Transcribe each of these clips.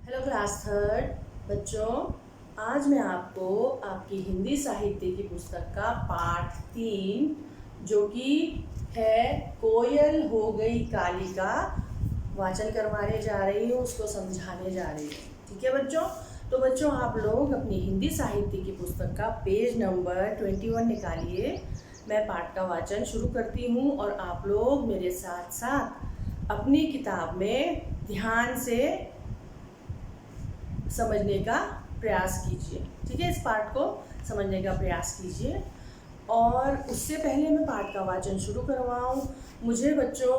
Hello class third बच्चों, आज मैं आपको आपकी हिंदी साहित्य की पुस्तक का पाठ 3 जो कि है कोयल हो गई काली का वाचन करवाने जा रही हूँ, उसको समझाने जा रही हूँ। ठीक है बच्चों, तो बच्चों आप लोग अपनी हिंदी साहित्य की पुस्तक का पेज नंबर 21 निकालिए। मैं पाठ का वाचन शुरू करती हूँ और आप लोग मेरे साथ साथ अपनी किताब में ध्यान से समझने का प्रयास कीजिए। ठीक है, इस पाठ को समझने का प्रयास कीजिए। और उससे पहले मैं पाठ का वाचन शुरू करवाऊँ, मुझे बच्चों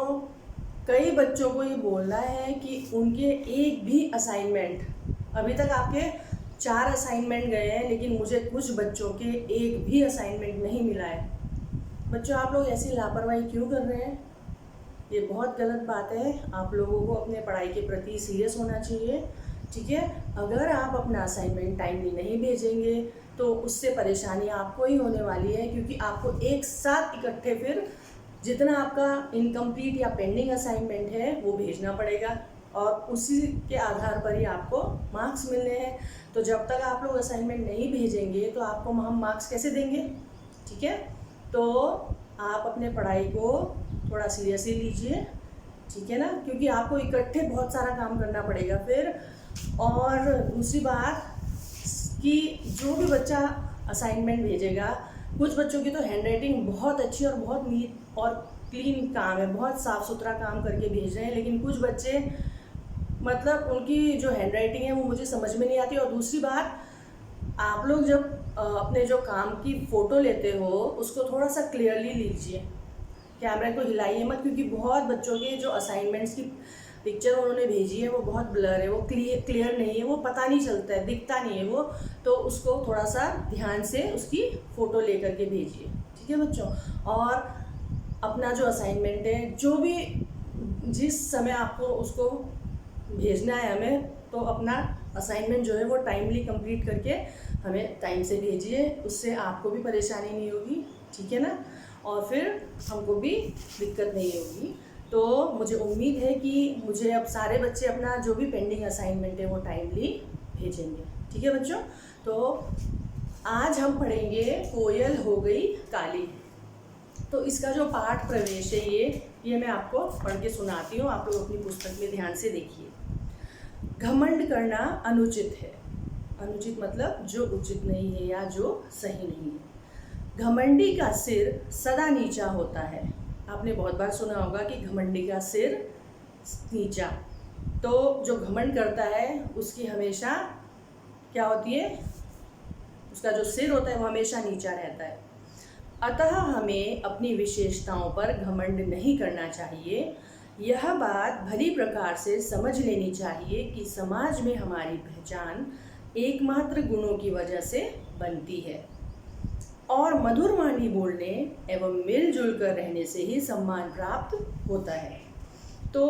कई बच्चों को ये बोलना है कि उनके एक भी असाइनमेंट अभी तक आपके 4 असाइनमेंट गए हैं, लेकिन मुझे कुछ बच्चों के एक भी असाइनमेंट नहीं मिला है। बच्चों आप लोग ऐसी लापरवाही क्यों कर रहे हैं? ये बहुत गलत बात है। आप लोगों को अपने पढ़ाई के प्रति सीरियस होना चाहिए। ठीक है, अगर आप अपना असाइनमेंट टाइमली नहीं भेजेंगे तो उससे परेशानी आपको ही होने वाली है, क्योंकि आपको एक साथ इकट्ठे फिर जितना आपका इनकम्प्लीट या पेंडिंग असाइनमेंट है वो भेजना पड़ेगा और उसी के आधार पर ही आपको मार्क्स मिलने हैं। तो जब तक आप लोग असाइनमेंट नहीं भेजेंगे तो आपको हम मार्क्स कैसे देंगे? ठीक है, तो आप अपने पढ़ाई को थोड़ा सीरियसली लीजिए। ठीक है ना, क्योंकि आपको इकट्ठे बहुत सारा काम करना पड़ेगा फिर। और दूसरी बात कि जो भी बच्चा असाइनमेंट भेजेगा, कुछ बच्चों की तो हैंडराइटिंग बहुत अच्छी और बहुत नीट और क्लीन काम है, बहुत साफ़ सुथरा काम करके भेज रहे हैं, लेकिन कुछ बच्चे मतलब उनकी जो हैंडराइटिंग है वो मुझे समझ में नहीं आती। और दूसरी बात, आप लोग जब अपने जो काम की फ़ोटो लेते हो उसको थोड़ा सा क्लियरली लीजिए, कैमरा को हिलाइए मत, क्योंकि बहुत बच्चों के जो असाइनमेंट्स की पिक्चर उन्होंने भेजी है वो बहुत ब्लर है, वो क्लियर नहीं है, वो पता नहीं चलता है, दिखता नहीं है वो। तो उसको थोड़ा सा ध्यान से उसकी फ़ोटो लेकर के भेजिए। ठीक है बच्चों, और अपना जो असाइनमेंट है जो भी जिस समय आपको उसको भेजना है हमें, तो अपना असाइनमेंट जो है वो टाइमली कंप्लीट करके हमें टाइम से भेजिए, उससे आपको भी परेशानी नहीं होगी। ठीक है ना, और फिर हमको भी दिक्कत नहीं होगी। तो मुझे उम्मीद है कि मुझे अब सारे बच्चे अपना जो भी पेंडिंग असाइनमेंट है वो टाइमली भेजेंगे। ठीक है बच्चों, तो आज हम पढ़ेंगे कोयल हो गई काली। तो इसका जो पाठ प्रवेश है ये मैं आपको पढ़ के सुनाती हूँ, आप लोग अपनी पुस्तक में ध्यान से देखिए। घमंड करना अनुचित है। अनुचित मतलब जो उचित नहीं है या जो सही नहीं है। घमंडी का सिर सदा नीचा होता है। आपने बहुत बार सुना होगा कि घमंडी का सिर नीचा। तो जो घमंड करता है उसकी हमेशा क्या होती है, उसका जो सिर होता है वो हमेशा नीचा रहता है। अतः हमें अपनी विशेषताओं पर घमंड नहीं करना चाहिए। यह बात भली प्रकार से समझ लेनी चाहिए कि समाज में हमारी पहचान एकमात्र गुणों की वजह से बनती है और मधुर वाणी बोलने एवं मिलजुल कर रहने से ही सम्मान प्राप्त होता है। तो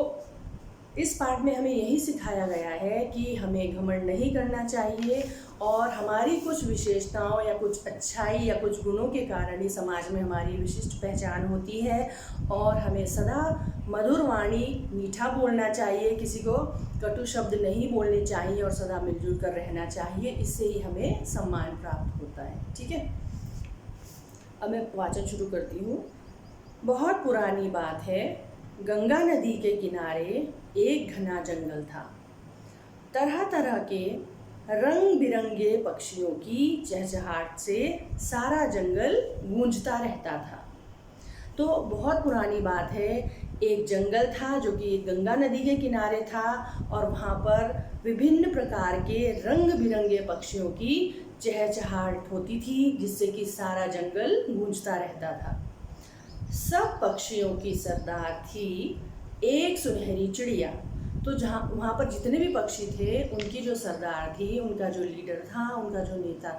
इस पाठ में हमें यही सिखाया गया है कि हमें घमंड नहीं करना चाहिए और हमारी कुछ विशेषताओं या कुछ अच्छाई या कुछ गुणों के कारण ही समाज में हमारी विशिष्ट पहचान होती है। और हमें सदा मधुर वाणी, मीठा बोलना चाहिए, किसी को कटु शब्द नहीं बोलने चाहिए और सदा मिलजुल कर रहना चाहिए। इससे ही हमें सम्मान प्राप्त होता है। ठीक है, अब मैं वाचन शुरू करती हूँ। बहुत पुरानी बात है, गंगा नदी के किनारे एक घना जंगल था। तरह तरह के रंग बिरंगे पक्षियों की चहचहाट से सारा जंगल गूंजता रहता था। तो बहुत पुरानी बात है, एक जंगल था जो कि गंगा नदी के किनारे था और वहाँ पर विभिन्न प्रकार के रंग बिरंगे पक्षियों की चहचहाट होती थी, जिससे कि सारा जंगल गूंजता रहता था। सब पक्षियों की सरदार थी एक सुनहरी चिड़िया। तो जहाँ वहाँ पर जितने भी पक्षी थे उनकी जो सरदार थी, उनका जो लीडर था, उनका जो नेता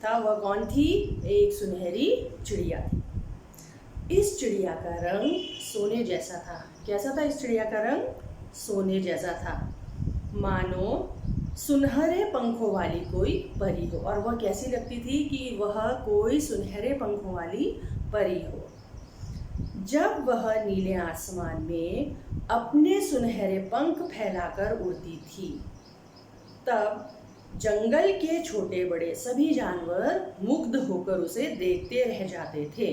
था, वह कौन थी? एक सुनहरी चिड़िया थी। इस चिड़िया का रंग सोने जैसा था। कैसा था इस चिड़िया का रंग? सोने जैसा था, मानो सुनहरे पंखों वाली कोई परी हो। और वह कैसी लगती थी कि वह कोई सुनहरे पंखों वाली परी हो। जब वह नीले आसमान में अपने सुनहरे पंख फैलाकर उड़ती थी तब जंगल के छोटे बड़े सभी जानवर मुग्ध होकर उसे देखते रह जाते थे।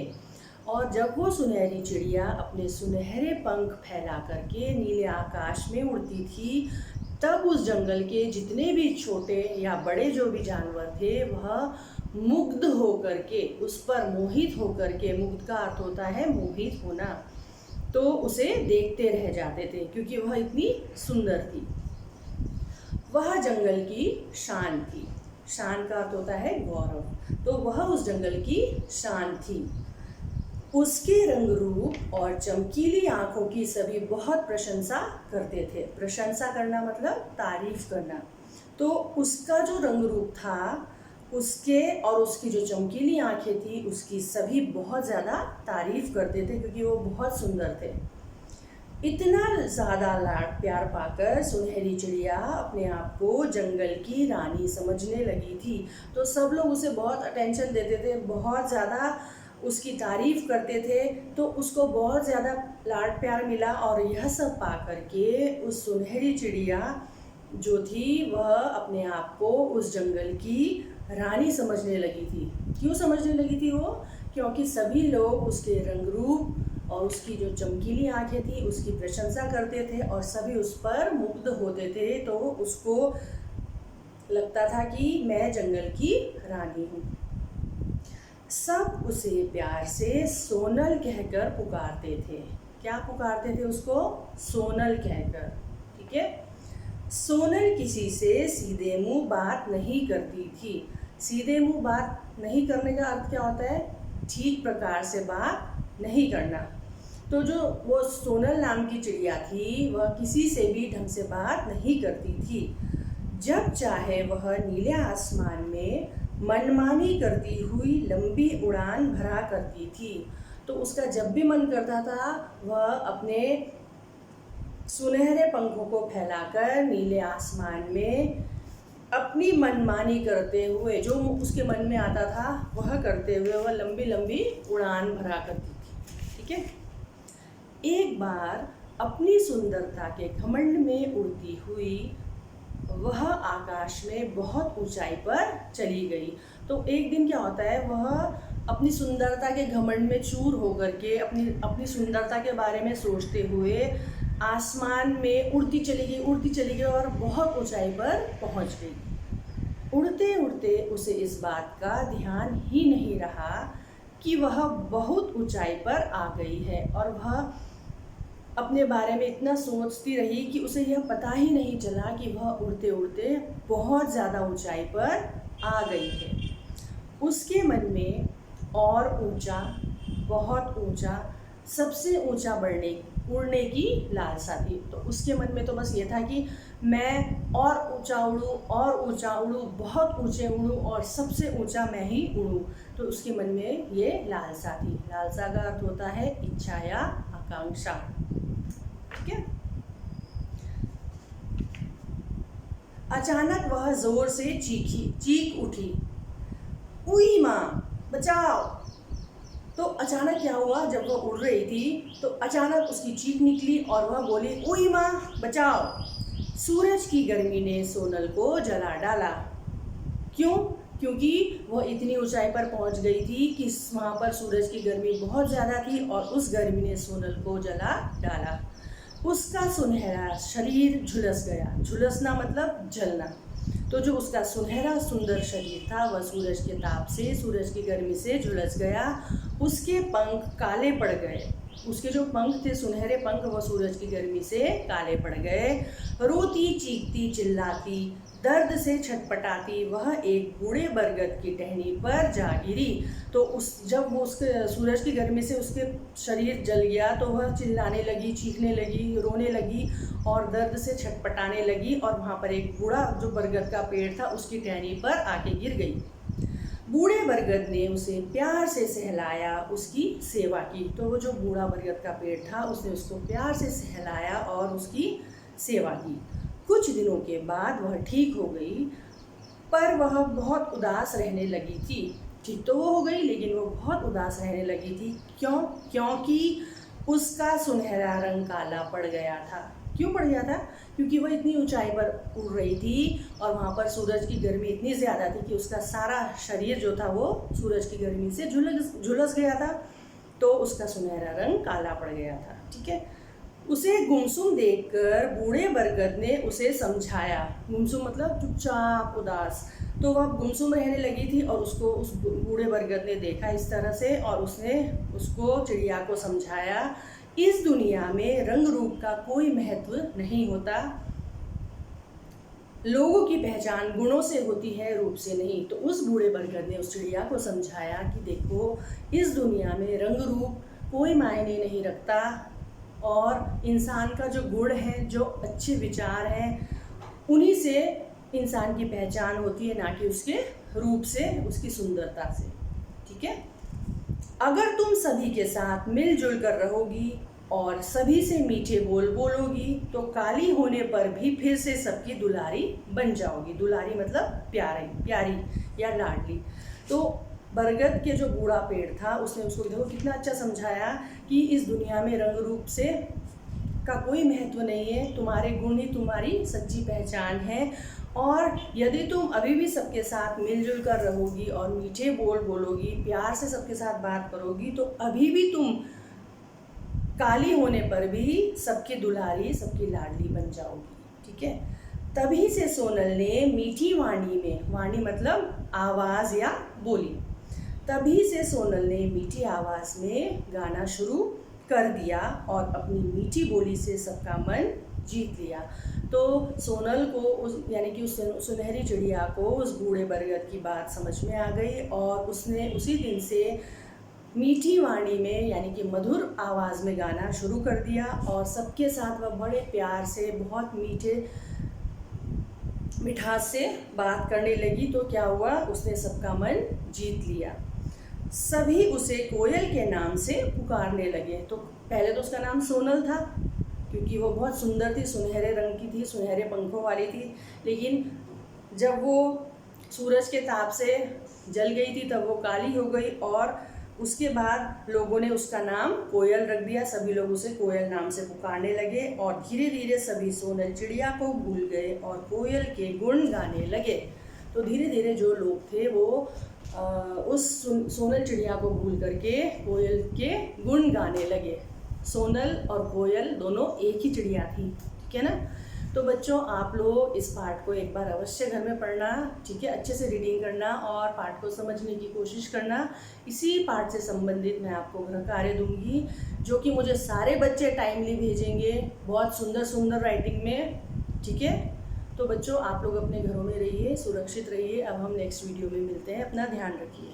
और जब वो सुनहरी चिड़िया अपने सुनहरे पंख फैला करके नीले आकाश में उड़ती थी, तब उस जंगल के जितने भी छोटे या बड़े जो भी जानवर थे वह मुग्ध होकर के, उस पर मोहित होकर के, मुग्ध का अर्थ होता है मोहित होना, तो उसे देखते रह जाते थे क्योंकि वह इतनी सुंदर थी। वह जंगल की शान थी। शान का अर्थ होता है गौरव, तो वह उस जंगल की शान थी। उसके रंग रूप और चमकीली आंखों की सभी बहुत प्रशंसा करते थे। प्रशंसा करना मतलब तारीफ करना। तो उसका जो रंग रूप था उसके और उसकी जो चमकीली आंखें थी उसकी सभी बहुत ज़्यादा तारीफ करते थे क्योंकि वो बहुत सुंदर थे। इतना ज़्यादा लाड प्यार पाकर सुनहरी चिड़िया अपने आप को जंगल की रानी समझने लगी थी। तो सब लोग उसे बहुत अटेंशन देते थे, बहुत ज़्यादा उसकी तारीफ करते थे, तो उसको बहुत ज़्यादा लाड प्यार मिला। और यह सब पा करके उस सुनहरी चिड़िया जो थी वह अपने आप को उस जंगल की रानी समझने लगी थी। क्यों समझने लगी थी वो? क्योंकि सभी लोग उसके रंग रूप और उसकी जो चमकीली आंखें थी उसकी प्रशंसा करते थे और सभी उस पर मुग्ध होते थे। तो उसको लगता था कि मैं जंगल की रानी हूँ। सब उसे प्यार से सोनल कहकर पुकारते थे। क्या पुकारते थे उसको? सोनल कहकर। ठीक है। सोनल किसी से सीधे मुंह बात नहीं करती थी। सीधे मुंह बात नहीं करने का अर्थ क्या होता है? ठीक प्रकार से बात नहीं करना। तो जो वो सोनल नाम की चिड़िया थी वह किसी से भी ढंग से बात नहीं करती थी। जब चाहे वह नीले आसमान में मनमानी करती हुई लंबी उड़ान भरा करती थी। तो उसका जब भी मन करता था वह अपने सुनहरे पंखों को फैलाकर नीले आसमान में अपनी मनमानी करते हुए, जो उसके मन में आता था वह करते हुए वह लंबी लंबी उड़ान भरा करती थी। ठीक है। एक बार अपनी सुंदरता के घमंड में उड़ती हुई वह आकाश में बहुत ऊंचाई पर चली गई। तो एक दिन क्या होता है, वह अपनी सुंदरता के घमंड में चूर होकर के अपनी सुंदरता के बारे में सोचते हुए आसमान में उड़ती चली गई और बहुत ऊंचाई पर पहुंच गई। उड़ते उड़ते उसे इस बात का ध्यान ही नहीं रहा कि वह बहुत ऊंचाई पर आ गई है और वह अपने बारे में इतना सोचती रही कि उसे यह पता ही नहीं चला कि वह उड़ते उड़ते बहुत ज़्यादा ऊंचाई पर आ गई है। उसके मन में और ऊंचा, बहुत ऊंचा, सबसे ऊंचा उड़ने की लालसा थी। तो उसके मन में तो बस ये था कि मैं और ऊंचा उड़ूँ, बहुत ऊंचे उड़ूँ और सबसे ऊंचा मैं ही उड़ूँ। तो उसके मन में ये लालसा थी। लालसा का अर्थ होता है इच्छा या आकांक्षा। ठीक है। अचानक वह जोर से चीख उठी, उई माँ बचाओ। तो अचानक क्या हुआ, जब वह उड़ रही थी तो अचानक उसकी चीख निकली और वह बोली, उई माँ बचाओ। सूरज की गर्मी ने सोनल को जला डाला। क्यों? क्योंकि वह इतनी ऊंचाई पर पहुंच गई थी कि वहाँ पर सूरज की गर्मी बहुत ज़्यादा थी और उस गर्मी ने सोनल को जला डाला। उसका सुनहरा शरीर झुलस गया। झुलसना मतलब जलना। तो जो उसका सुनहरा सुंदर शरीर था वह सूरज के ताप से, सूरज की गर्मी से झुलस गया। उसके पंख काले पड़ गए। उसके जो पंख थे, सुनहरे पंख, वह सूरज की गर्मी से काले पड़ गए। रोती, चीखती, चिल्लाती, दर्द से छटपटाती वह एक बूढ़े बरगद की टहनी पर जा गिरी। तो जब वो उसके सूरज की गर्मी से उसके शरीर जल गया तो वह चिल्लाने लगी, चीखने लगी, रोने लगी और दर्द से छटपटाने लगी और वहाँ पर एक बूढ़ा जो बरगद का पेड़ था उसकी टहनी पर आके गिर गई। बूढ़े बरगद ने उसे प्यार से सहलाया, उसकी सेवा की। तो वो जो बूढ़ा बरगद का पेड़ था उसने उसको प्यार से सहलाया और उसकी सेवा की। कुछ दिनों के बाद वह ठीक हो गई, पर वह बहुत उदास रहने लगी थी। ठीक तो वो हो गई लेकिन वो बहुत उदास रहने लगी थी। क्यों? क्योंकि उसका सुनहरा रंग काला पड़ गया था। क्यों बढ़ गया था? क्योंकि वह इतनी ऊंचाई पर उड़ रही थी और वहाँ पर सूरज की गर्मी इतनी ज़्यादा थी कि उसका सारा शरीर जो था वो सूरज की गर्मी से झुलस गया था, तो उसका सुनहरा रंग काला पड़ गया था। ठीक है, उसे गुमसुम देखकर बूढ़े बरगद ने उसे समझाया। गुमसुम मतलब चुपचाप, उदास। तो वह गुमसुम रहने लगी थी और उसको उस बूढ़े बरगद ने देखा इस तरह से, और उसने उसको, चिड़िया को समझाया, इस दुनिया में रंग रूप का कोई महत्व नहीं होता, लोगों की पहचान गुणों से होती है, रूप से नहीं। तो उस बूढ़े बरगद ने उस चिड़िया को समझाया कि देखो, इस दुनिया में रंग रूप कोई मायने नहीं रखता, और इंसान का जो गुण है, जो अच्छे विचार हैं, उन्हीं से इंसान की पहचान होती है, ना कि उसके रूप से, उसकी सुंदरता से। ठीक है, अगर तुम सभी के साथ मिलजुल कर रहोगी और सभी से मीठे बोल बोलोगी तो काली होने पर भी फिर से सबकी दुलारी बन जाओगी। दुलारी मतलब प्यारी या लाडली। तो बरगद के जो बूढ़ा पेड़ था, उसने उसको देखो कितना अच्छा समझाया कि इस दुनिया में रंग रूप से का कोई महत्व नहीं है, तुम्हारे गुण ही तुम्हारी सच्ची पहचान है, और यदि तुम अभी भी सबके साथ मिलजुल कर रहोगी और मीठे बोल बोलोगी, प्यार से सबके साथ बात करोगी, तो अभी भी तुम काली होने पर भी सबकी दुलारी, सबकी लाडली बन जाओगी। ठीक है, तभी से सोनल ने मीठी वाणी में, वाणी मतलब आवाज़ या बोली, तभी से सोनल ने मीठी आवाज़ में गाना शुरू कर दिया और अपनी मीठी बोली से सबका मन जीत लिया। तो सोनल को यानी कि उस सुनहरी चिड़िया को उस बूढ़े बरगद की बात समझ में आ गई, और उसने उसी दिन से मीठी वाणी में यानी कि मधुर आवाज़ में गाना शुरू कर दिया, और सबके साथ वह बड़े प्यार से, बहुत मिठास से बात करने लगी। तो क्या हुआ, उसने सबका मन जीत लिया। सभी उसे कोयल के नाम से पुकारने लगे। तो पहले तो उसका नाम सोनल था, क्योंकि वो बहुत सुंदर थी, सुनहरे रंग की थी, सुनहरे पंखों वाली थी। लेकिन जब वो सूरज के ताप से जल गई थी तब वो काली हो गई, और उसके बाद लोगों ने उसका नाम कोयल रख दिया। सभी लोग उसे कोयल नाम से पुकारने लगे, और धीरे धीरे सभी सोनल चिड़िया को भूल गए और कोयल के गुण गाने लगे। तो धीरे धीरे जो लोग थे वो उस सोनल चिड़िया को भूल करके कोयल के गुण गाने लगे। सोनल और कोयल दोनों एक ही चिड़िया थी। ठीक है ना। तो बच्चों, आप लोग इस पाठ को एक बार अवश्य घर में पढ़ना। ठीक है, अच्छे से रीडिंग करना और पाठ को समझने की कोशिश करना। इसी पाठ से संबंधित मैं आपको गृह कार्य दूंगी, जो कि मुझे सारे बच्चे टाइमली भेजेंगे, बहुत सुंदर सुंदर राइटिंग में। ठीक है, तो बच्चों, आप लोग अपने घरों में रहिए, सुरक्षित रहिए। अब हम नेक्स्ट वीडियो में मिलते हैं। अपना ध्यान रखिए।